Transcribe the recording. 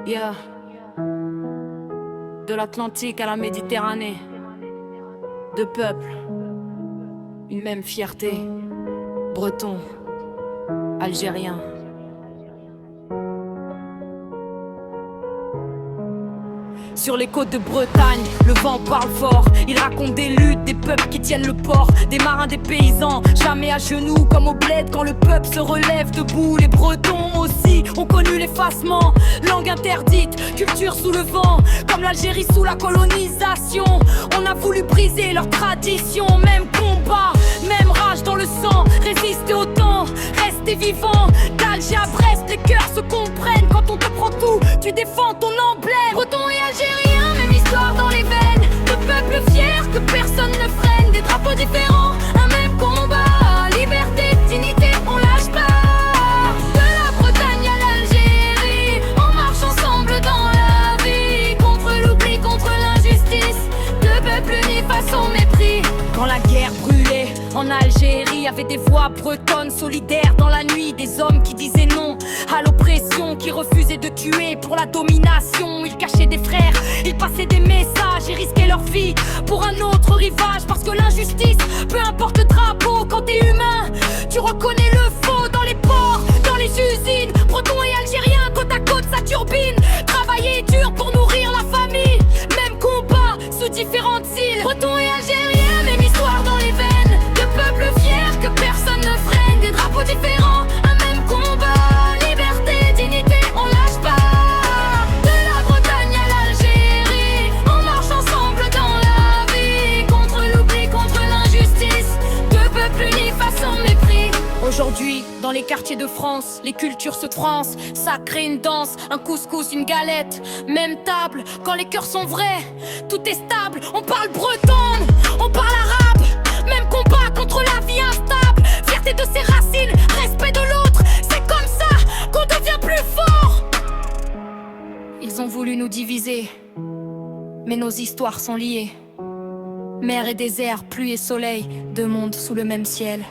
Yeah. De l'Atlantique à la Méditerranée. Deux peuples, une même fierté. Breton, algérien. Sur les côtes de Bretagne, le vent parle fort. Il raconte des luttes, des peuples qui tiennent le port. Des marins, des paysans, jamais à genoux comme au bled. Quand le peuple se relève debout, les Bretons aussi ont connu l'effacement. Langue interdite, culture sous le vent. Comme l'Algérie sous la colonisation. On a voulu briser leurs traditions. Même combat, même rage dans le sang. Résister au temps, rester vivant. D'Alger à Brest, les cœurs se comprennent. Quand on te prend tout, tu défends ton emblème. Breton et Algérien, même histoire dans les veines. Deux peuples fiers que personne ne freine. Des drapeaux différents, un même combat. Liberté, dignité, on lâche pas. De la Bretagne à l'Algérie, on marche ensemble dans la vie. Contre l'oubli, contre l'injustice. Deux peuples unis face au mépris. Quand la guerre brûlait en Algérie, y avait des voix bretonnes solidaires dans la nuit. Des hommes qui disaient non à l'oppression, qui refusaient de tuer pour la domination. Ils cachaient des frères, ils passaient des messages et risquaient leur vie pour un autre rivage. Parce que l'injustice, peu importe le drapeau, quand t'es humain, tu reconnais le faux dans les ports, dans les usines. Bretons et Algériens, côte à côte, ça turbine. Travailler dur pour nourrir la famille. Même combat, sous différentes îles. Bretons et Algériens, même histoire dans les veines. Deux peuples fiers que personne ne freine. Des drapeaux différents, un même combat. Liberté, dignité, on lâche pas. De la Bretagne à l'Algérie, on marche ensemble dans la vie. Contre l'oubli, contre l'injustice. Deux peuples unis face au mépris. Aujourd'hui, dans les quartiers de France, les cultures se transent. Ça crée une danse, un couscous, une galette. Même table, quand les cœurs sont vrais, tout est stable. On parle breton, on parle arabe. Même combat contre la vie instable. Fierté de ses racines, respect de l'autre. C'est comme ça qu'on devient plus fort. Ils ont voulu nous diviser, mais nos histoires sont liées. Mer et désert, pluie et soleil, deux mondes sous le même ciel.